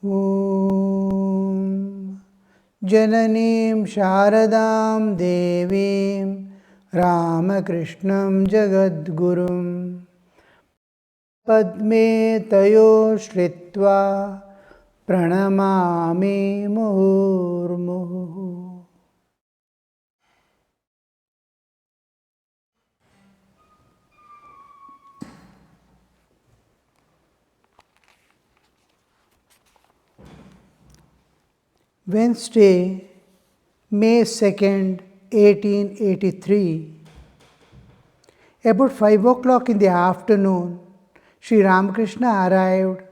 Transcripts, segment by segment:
Om Jananim Sharadam Devim Ramakrishnam Jagadgurum Padme Tayo Shritva Pranamami Murmuhu. Wednesday, May 2nd, 1883. About 5 o'clock in the afternoon, Sri Ramakrishna arrived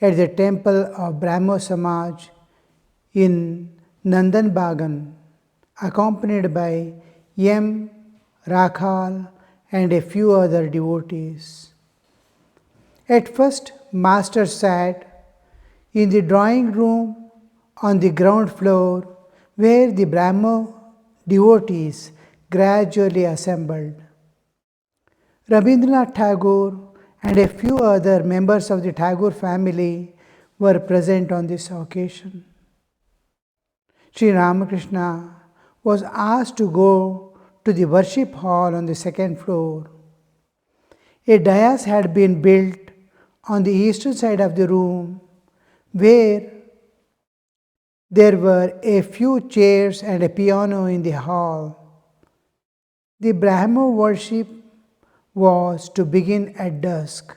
at the temple of Brahmo Samaj in Nandan Bagan, accompanied by M. Rakhal and a few other devotees. At first, Master sat in the drawing room on the ground floor where the Brahmo devotees gradually assembled. Rabindranath Tagore and a few other members of the Tagore family were present on this occasion. Sri Ramakrishna was asked to go to the worship hall on the second floor. A dais had been built on the eastern side of the room where there were a few chairs and a piano in the hall. The Brahmo worship was to begin at dusk.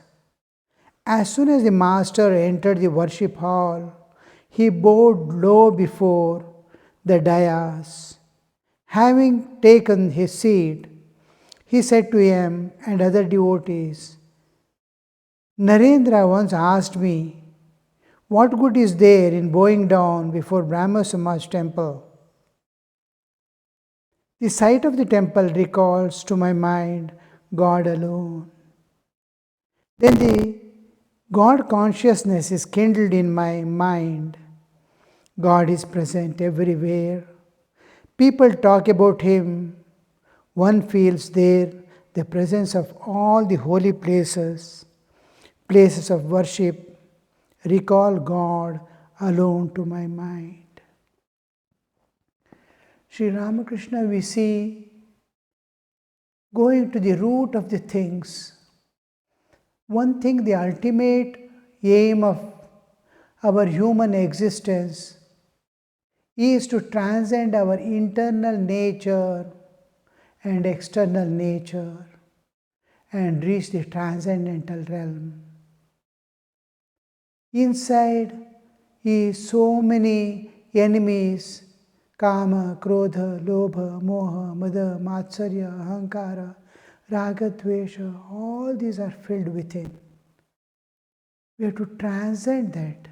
As soon as the master entered the worship hall, he bowed low before the dais. Having taken his seat, he said to him and other devotees, Narendra once asked me, what good is there in bowing down before Brahmo Samaj temple? The sight of the temple recalls to my mind God alone. Then the God consciousness is kindled in my mind. God is present everywhere. People talk about Him. One feels there the presence of all the holy places, places of worship. Recall God alone to my mind. Sri Ramakrishna, we see going to the root of the things. One thing, the ultimate aim of our human existence is to transcend our internal nature and external nature and reach the transcendental realm. Inside is so many enemies, kama, krodha, lobha, moha, mada, matsarya, ahankara, raga, dvesha, all these are filled within. We have to transcend that.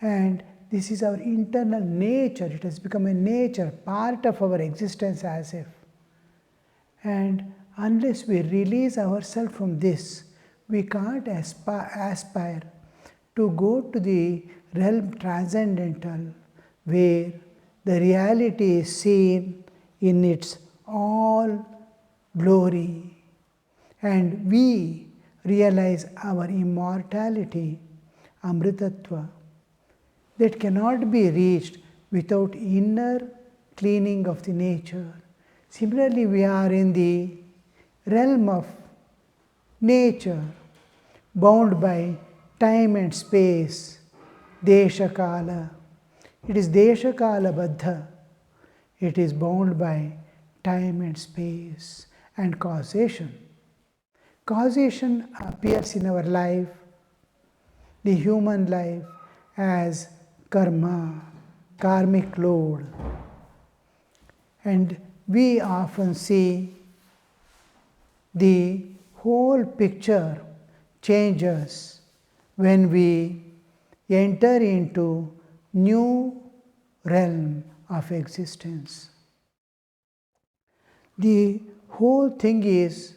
And this is our internal nature. It has become a nature, part of our existence as if. And unless we release ourselves from this, we can't aspire to go to the realm transcendental where the reality is seen in its all glory and we realize our immortality, amritatva, that cannot be reached without inner cleaning of the nature. Similarly, we are in the realm of nature, bound by time and space, desha kala. It is desha kala baddha. It is bound by time and space and causation. Causation appears in our life, the human life, as karma, karmic load. And we often see the whole picture changes when we enter into new realm of existence. The whole thing is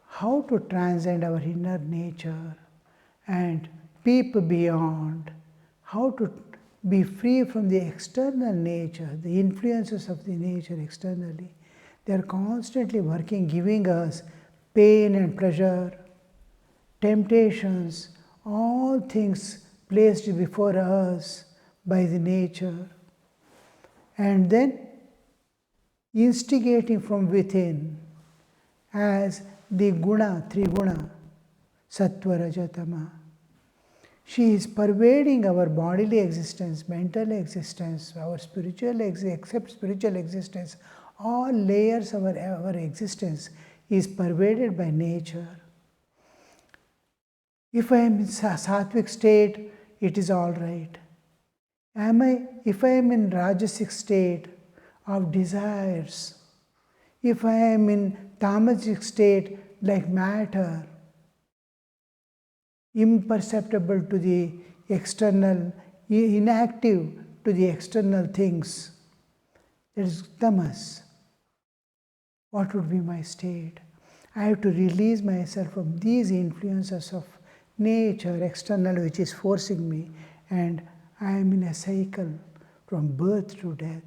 how to transcend our inner nature and peep beyond, how to be free from the external nature, the influences of the nature externally. They are constantly working, giving us pain and pleasure, temptations, all things placed before us by the nature, and then instigating from within as the guna, triguna, sattva, raja, tama. She is pervading our bodily existence, mental existence, our spiritual except spiritual existence. All layers of our existence is pervaded by nature. If I am in sattvic state, it is all right. If I am in rajasic state of desires, if I am in tamasic state like matter, imperceptible to the external, inactive to the external things, that is tamas. What would be my state? I have to release myself from these influences of nature, external, which is forcing me, and I am in a cycle from birth to death.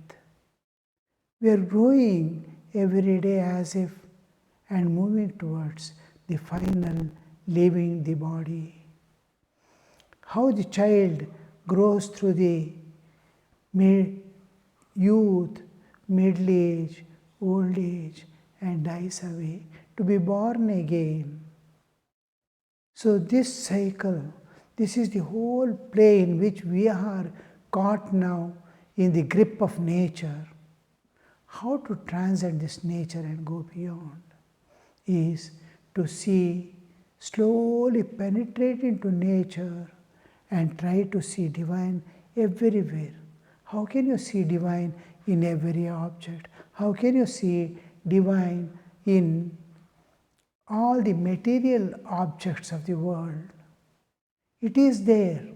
We are growing every day as if and moving towards the final leaving the body. How the child grows through the youth, middle age, old age, and dies away to be born again. So this cycle, this is the whole play in which we are caught now in the grip of nature. How to transcend this nature and go beyond is to see, slowly penetrate into nature and try to see divine everywhere. How can you see divine in every object? How can you see divine in all the material objects of the world? It is there.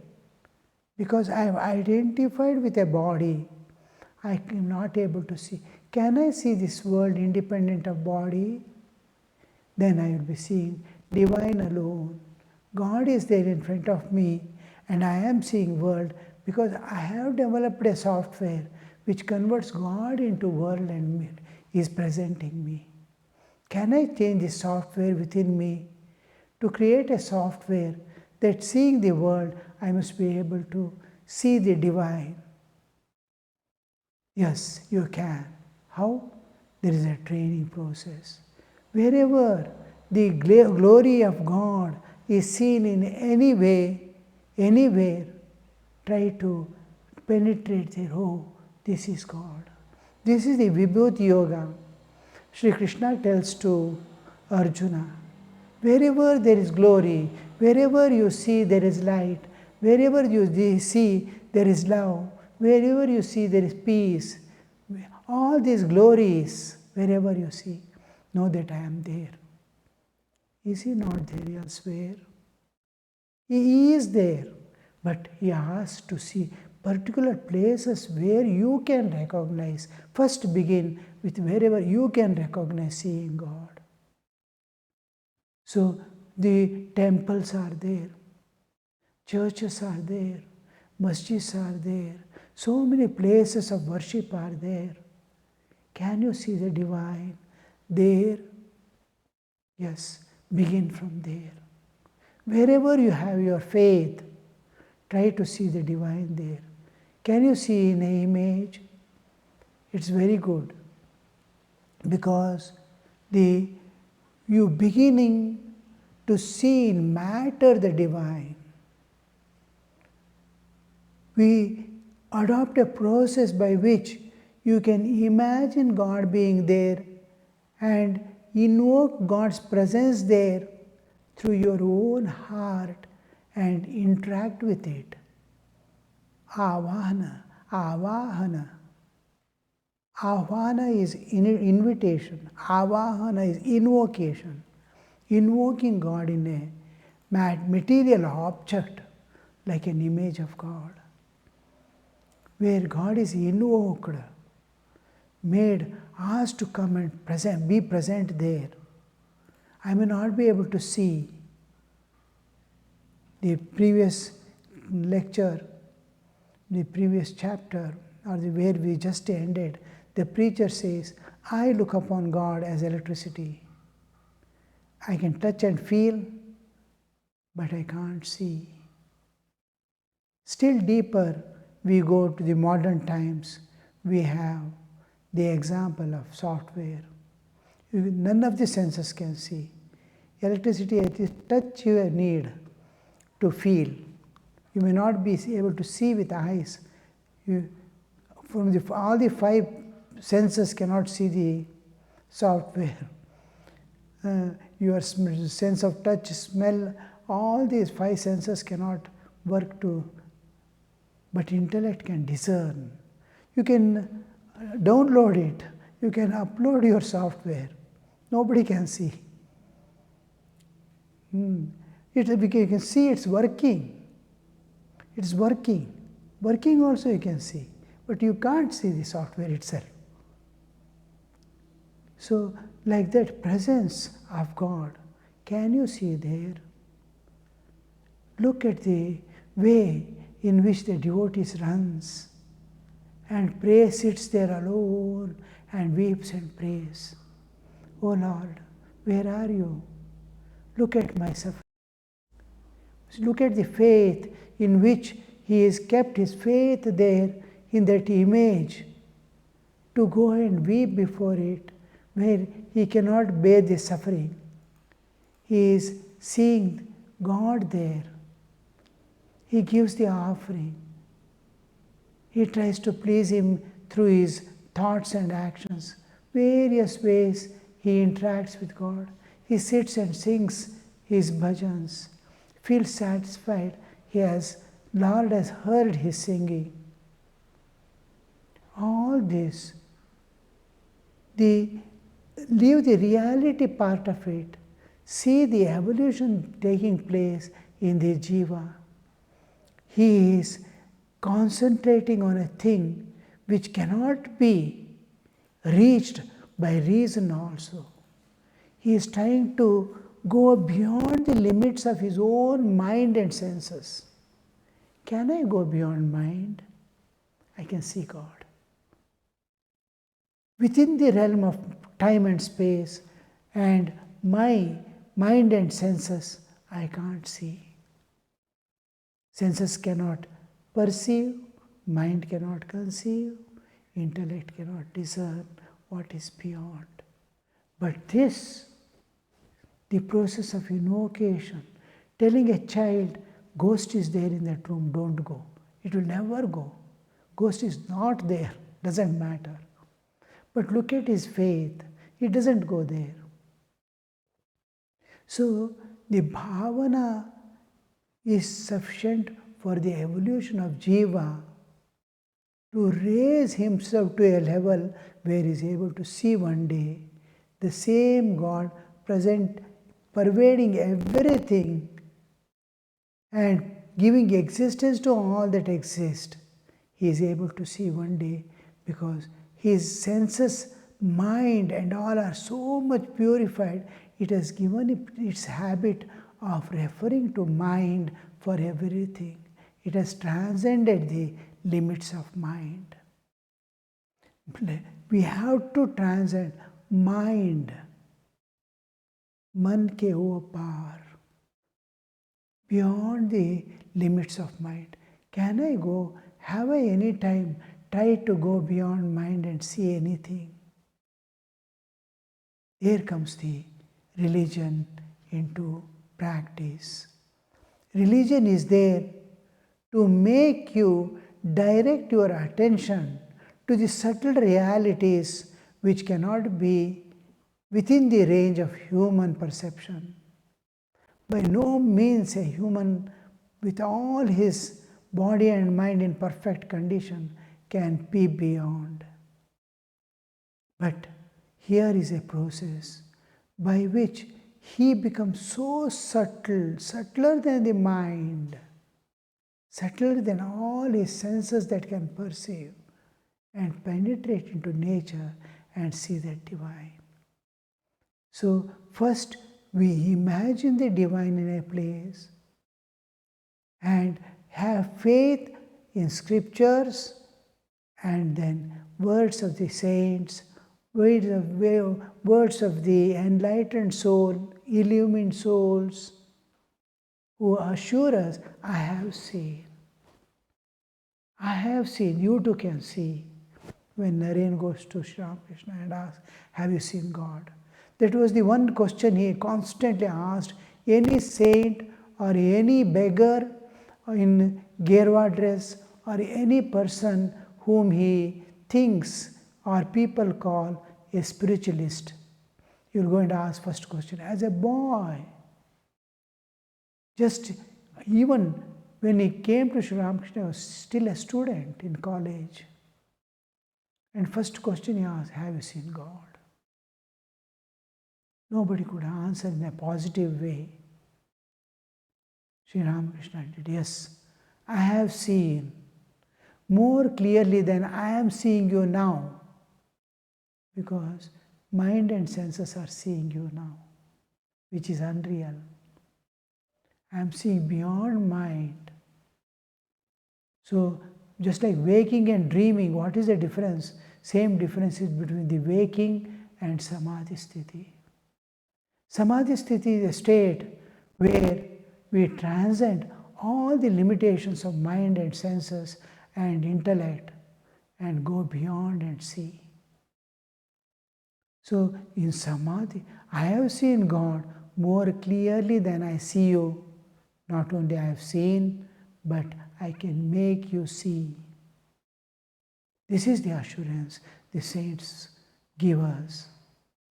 Because I have identified with a body, I am not able to see. Can I see this world independent of body? Then I will be seeing divine alone. God is there in front of me, and I am seeing world because I have developed a software which converts God into world and is presenting me. Can I change the software within me to create a software that seeing the world, I must be able to see the divine? Yes, you can. How? There is a training process. Wherever the glory of God is seen in any way, anywhere, try to penetrate there. Oh, this is God. This is the Vibhuti Yoga. Sri Krishna tells to Arjuna, wherever there is glory, wherever you see there is light, wherever you see there is love, wherever you see there is peace, all these glories, wherever you see, know that I am there. Is he not there elsewhere? He is there, but he asks to see particular places where you can recognize. First begin with wherever you can recognize seeing God. So the temples are there, churches are there, masjids are there, so many places of worship are there. Can you see the divine there? Yes, begin from there. Wherever you have your faith, try to see the divine there. Can you see in an image? It's very good because you beginning to see in matter the divine. We adopt a process by which you can imagine God being there and invoke God's presence there through your own heart and interact with it. Avahana, avahana. Avahana is invitation, avahana is invocation. Invoking God in a material object like an image of God, where God is invoked, made, asked to come and be present there. I may not be able to see. The previous lecture, the previous chapter, or where we just ended, the preacher says, I look upon God as electricity. I can touch and feel, but I can't see. Still deeper, we go to the modern times, we have the example of software. None of the senses can see. Electricity, at the touch you need to feel. You may not be able to see with eyes. All the five senses cannot see the software. Your sense of touch, smell, all these five senses cannot work to, but intellect can discern. You can download it, you can upload your software. Nobody can see. You can see it's working. It's working. Working also you can see, but you can't see the software itself. So, like that presence of God, can you see there? Look at the way in which the devotees runs and prays, sits there alone and weeps and prays. Oh Lord, where are you? Look at my suffering. Look at the faith in which he has kept his faith there in that image to go and weep before it, where he cannot bear the suffering. He is seeing God there. He gives the offering. He tries to please him through his thoughts and actions. Various ways he interacts with God. He sits and sings his bhajans, feels satisfied. Lord has heard his singing. All this, leave the reality part of it. See the evolution taking place in the jiva. He is concentrating on a thing which cannot be reached by reason also. He is trying to go beyond the limits of his own mind and senses. Can I go beyond mind? I can see God. Within the realm of time and space and my mind and senses, I can't see. Senses cannot perceive, mind cannot conceive, intellect cannot discern what is beyond. But this, the process of invocation, telling a child, ghost is there in that room, don't go. It will never go. Ghost is not there, doesn't matter. But look at his faith, it doesn't go there. So the bhavana is sufficient for the evolution of jiva to raise himself to a level where he is able to see one day the same God present, pervading everything and giving existence to all that exists. He is able to see one day because his senses, mind and all are so much purified, it has given it its habit of referring to mind for everything. It has transcended the limits of mind. We have to transcend mind. Man ke wo paar. Beyond the limits of mind. Can I go? Have I any time tried to go beyond mind and see anything? Here comes the religion into practice. Religion is there to make you direct your attention to the subtle realities which cannot be within the range of human perception. By no means a human with all his body and mind in perfect condition can be beyond. But here is a process by which he becomes so subtle, subtler than the mind, subtler than all his senses that can perceive, and penetrate into nature and see that divine. So first we imagine the divine in a place and have faith in scriptures and then words of the saints, words of the enlightened soul, illumined souls who assure us, I have seen. I have seen, you too can see, when Naren goes to Sri Ramakrishna and asks, have you seen God? That was the one question he constantly asked any saint or any beggar in Gerwa dress or any person whom he thinks or people call a spiritualist. You're going to ask first question. As a boy, just even when he came to Sri Ramakrishna, he was still a student in college. And first question he asked, have you seen God? Nobody could answer in a positive way. Sri Ramakrishna did, yes, I have seen more clearly than I am seeing you now, because mind and senses are seeing you now, which is unreal. I am seeing beyond mind. So, just like waking and dreaming, what is the difference? Same difference is between the waking and Samadhi Sthiti. Samadhi Sthiti is a state where we transcend all the limitations of mind and senses and intellect and go beyond and see. So in Samadhi, I have seen God more clearly than I see you. Not only I have seen, but I can make you see. This is the assurance the saints give us.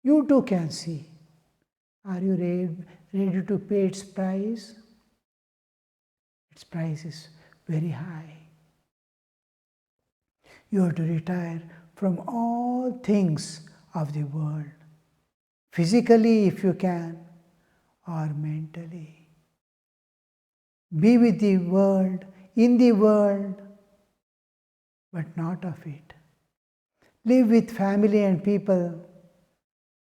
You too can see. Are you ready to pay its price? Its price is very high. You have to retire from all things of the world, physically if you can, or mentally. Be with the world, in the world, but not of it. Live with family and people,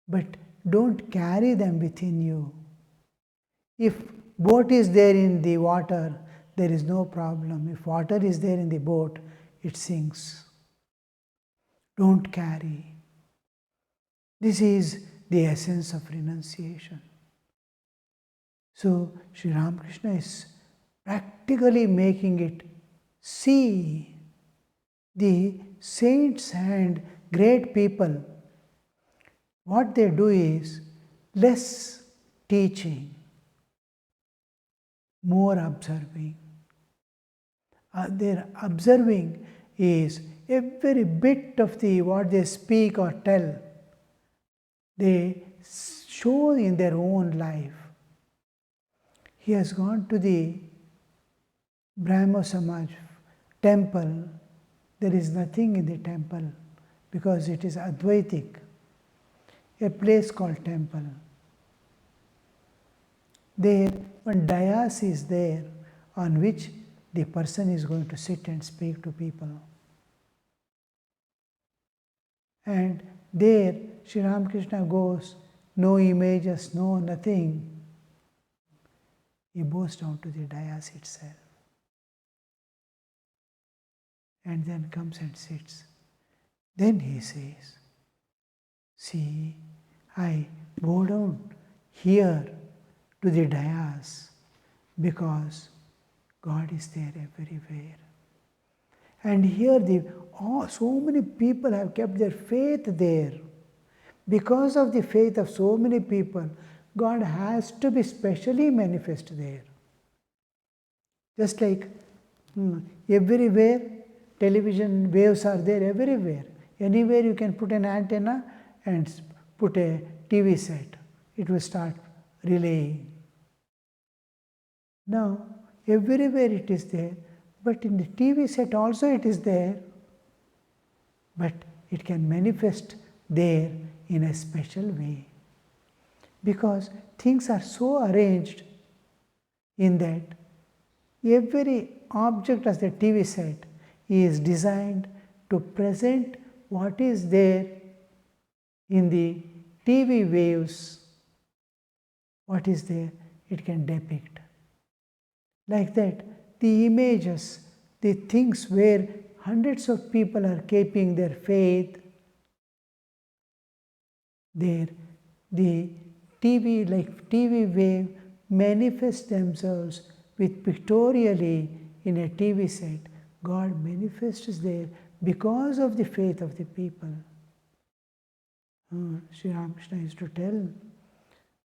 but don't carry them within you. If boat is there in the water, there is no problem. If water is there in the boat, it sinks. Don't carry. This is the essence of renunciation. So Sri Ramakrishna is practically making it see the saints and great people. What they do is less teaching, more observing. Their observing is every bit of what they speak or tell, they show in their own life. He has gone to the Brahmo Samaj temple. There is nothing in the temple because it is Advaitic, a place called temple. There, one dais is there on which the person is going to sit and speak to people. And there, Sri Ramakrishna goes, no images, no nothing. He goes down to the dais itself. And then comes and sits. Then he says, see, I go down here to the dais because God is there everywhere. And here so many people have kept their faith there. Because of the faith of so many people, God has to be specially manifest there. Just like everywhere, television waves are there everywhere. Anywhere you can put an antenna and put a TV set. It will start relaying. Now, everywhere it is there, but in the TV set also it is there. But it can manifest there in a special way. Because things are so arranged in that every object as the TV set is designed to present what is there in the TV waves. What is there, it can depict. Like that, the images, the things where hundreds of people are keeping their faith, there, the TV wave manifests themselves with pictorially in a TV set God manifests there because of the faith of the people. Sri Ramakrishna used to tell,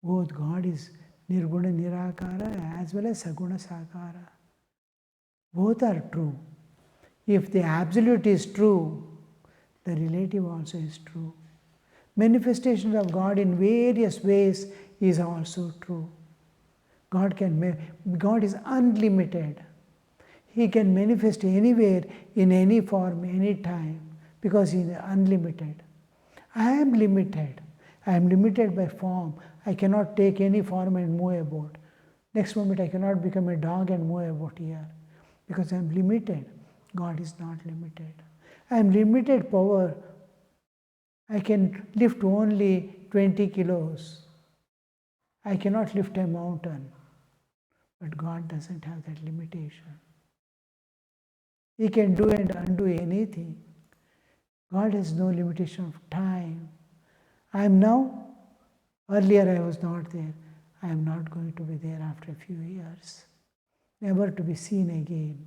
both God is Nirguna Nirakara as well as Saguna Sakara. Both are true. If the absolute is true, the relative also is true. Manifestation of God in various ways is also true. God is unlimited. He can manifest anywhere, in any form, any time, because He is unlimited. I am limited. I am limited by form. I cannot take any form and move about. Next moment I cannot become a dog and move about here, because I am limited. God is not limited. I am limited power. I can lift only 20 kilos. I cannot lift a mountain. But God doesn't have that limitation. He can do and undo anything. God has no limitation of time. I am now. Earlier I was not there. I am not going to be there after a few years. Never to be seen again.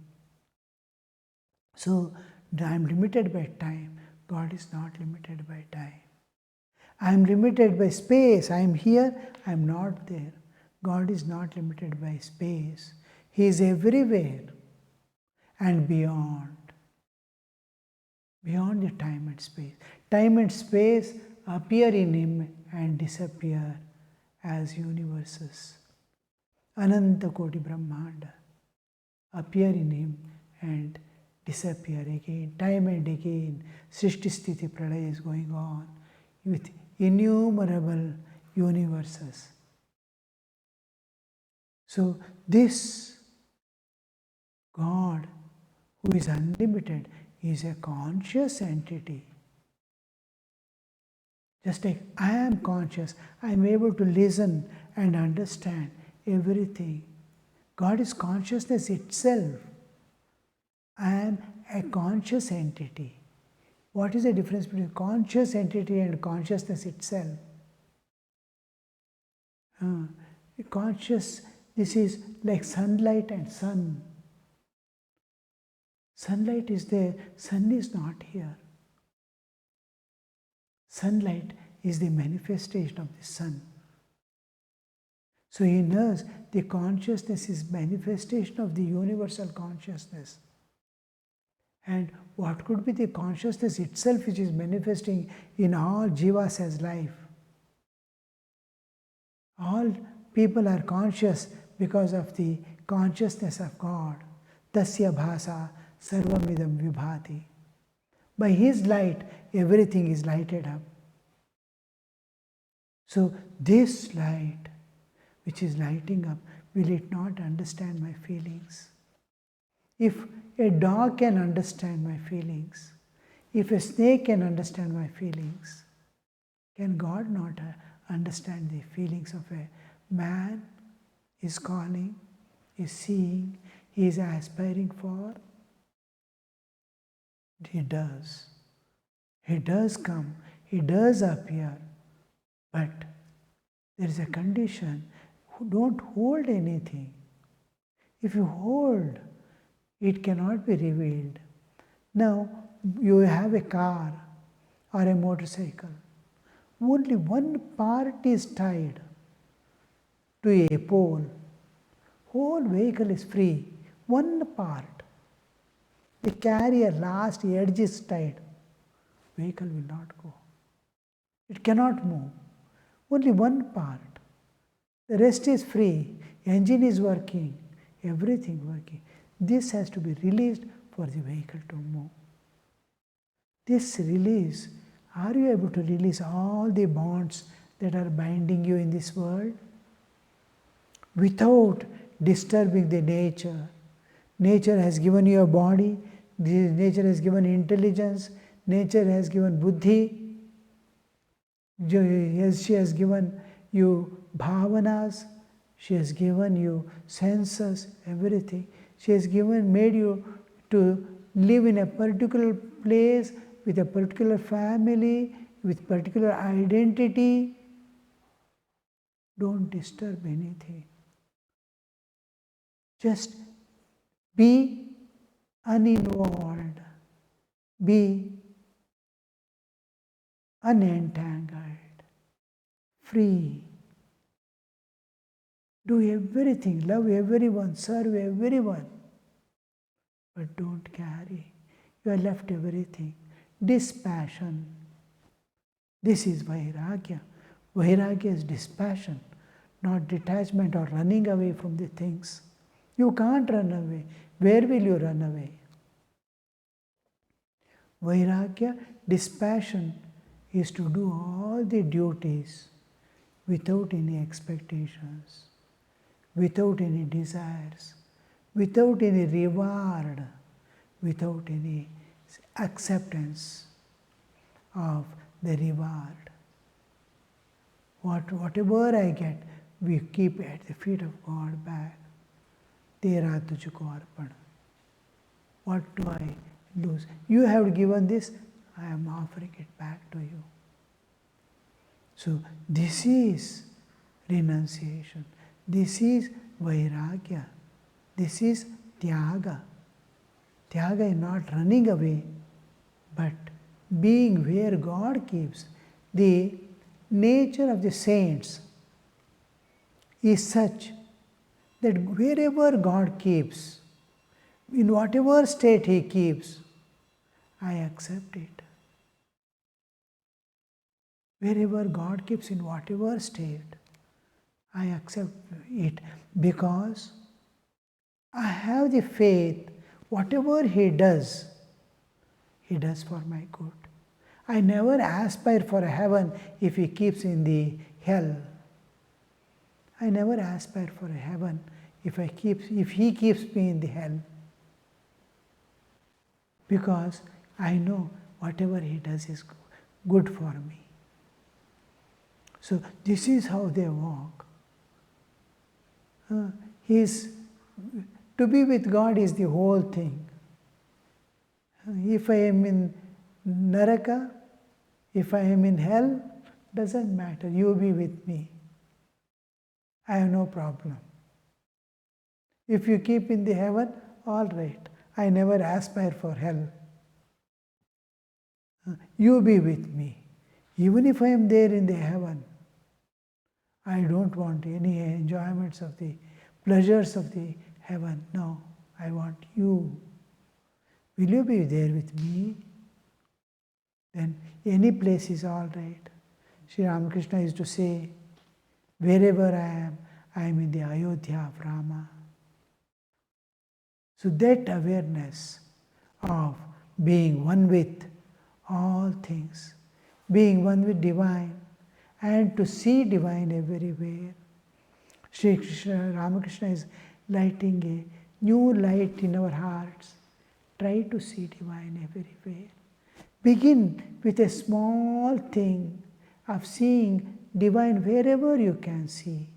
So I am limited by time. God is not limited by time. I am limited by space. I am here, I am not there. God is not limited by space. He is everywhere and beyond. Beyond the time and space. Time and space appear in Him and disappear as universes. Ananta Koti Brahmanda appear in Him and disappear again. Time and again, Srishti Sthiti Pralaya is going on with innumerable universes. So this God, who is unlimited, is a conscious entity. Just like I am conscious, I am able to listen and understand everything. God is consciousness itself. I am a conscious entity. What is the difference between conscious entity and consciousness itself? Conscious, this is like sunlight and sun. Sunlight is there, sun is not here. Sunlight is the manifestation of the sun. So in us, the consciousness is manifestation of the universal consciousness. And what could be the consciousness itself which is manifesting in all jivas as life? All people are conscious because of the consciousness of God. Tasya bhasa sarvamidam vibhati. By His light, everything is lighted up. So this light, which is lighting up, will it not understand my feelings? If a dog can understand my feelings, if a snake can understand my feelings, can God not understand the feelings of a man is calling, is seeing, he is aspiring for? He does. He does come, He does appear, but there is a condition. Don't hold anything. If you hold, it cannot be revealed. Now, you have a car or a motorcycle. Only one part is tied to a pole. Whole vehicle is free. One part. The carrier last edge is tied. Vehicle will not go. It cannot move. Only one part. The rest is free. Engine is working. Everything working. This has to be released for the vehicle to move. This release, are you able to release all the bonds that are binding you in this world without disturbing the nature? Nature has given you a body, nature has given intelligence, nature has given buddhi, she has given you bhavanas, she has given you senses, everything. She has made you to live in a particular place, with a particular family, with particular identity. Don't disturb anything. Just be uninvolved, be unentangled, free. Do everything, love everyone, serve everyone, but don't carry. You have left everything. Dispassion. This is Vairagya. Vairagya is dispassion, not detachment or running away from the things. You can't run away. Where will you run away? Vairagya, dispassion, is to do all the duties without any expectations, without any desires, without any reward, without any acceptance of the reward. Whatever I get, we keep at the feet of God back. Tera tujhko arpan. What do I lose? You have given this, I am offering it back to you. So this is renunciation. This is Vairagya. This is Tyaga. Tyaga is not running away, but being where God keeps. The nature of the saints is such that wherever God keeps, in whatever state He keeps, I accept it. Wherever God keeps, in whatever state, I accept it because I have the faith, whatever He does for my good. I never aspire for a heaven if He keeps in the hell. I never aspire for a heaven if He keeps me in the hell. Because I know whatever He does is good for me. So this is how they walk. To be with God is the whole thing. If I am in Naraka, if I am in hell, doesn't matter. You be with me. I have no problem. If you keep in the heaven, all right. I never aspire for hell. You be with me. Even if I am there in the heaven, I don't want any enjoyments of the pleasures of the heaven. No, I want you. Will you be there with me? Then any place is all right. Sri Ramakrishna used to say, wherever I am in the Ayodhya of Rama. So that awareness of being one with all things, being one with divine, and to see divine everywhere. Sri Ramakrishna is lighting a new light in our hearts. Try to see divine everywhere. Begin with a small thing of seeing divine wherever you can see.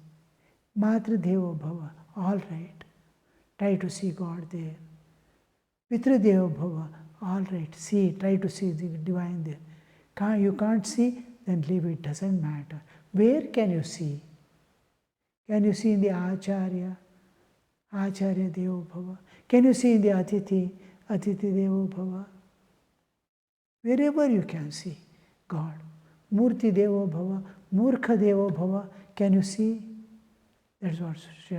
Matra Devo Bhava, all right. Try to see God there. Pitra Deva Bhava, all right. Try to see the divine there. You can't see, then leave it, doesn't matter. Where can you see? Can you see in the Acharya Devo Bhava? Can you see in the Atiti Devo Bhava? Wherever you can see God. Murti Devo Bhava, Murkha Devo Bhava, can you see? That's what Sri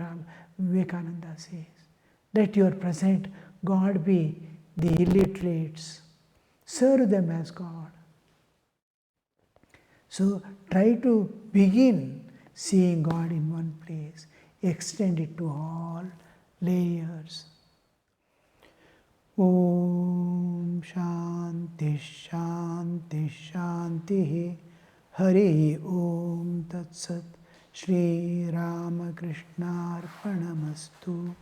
Vinayakanandaji says. Let your present God be the illiterates. Serve them as God. So try to begin seeing God in one place. Extend it to all layers. Om Shanti Shanti Shanti Hari Om Tat Sat Shri Ramakrishna Arpanamastu.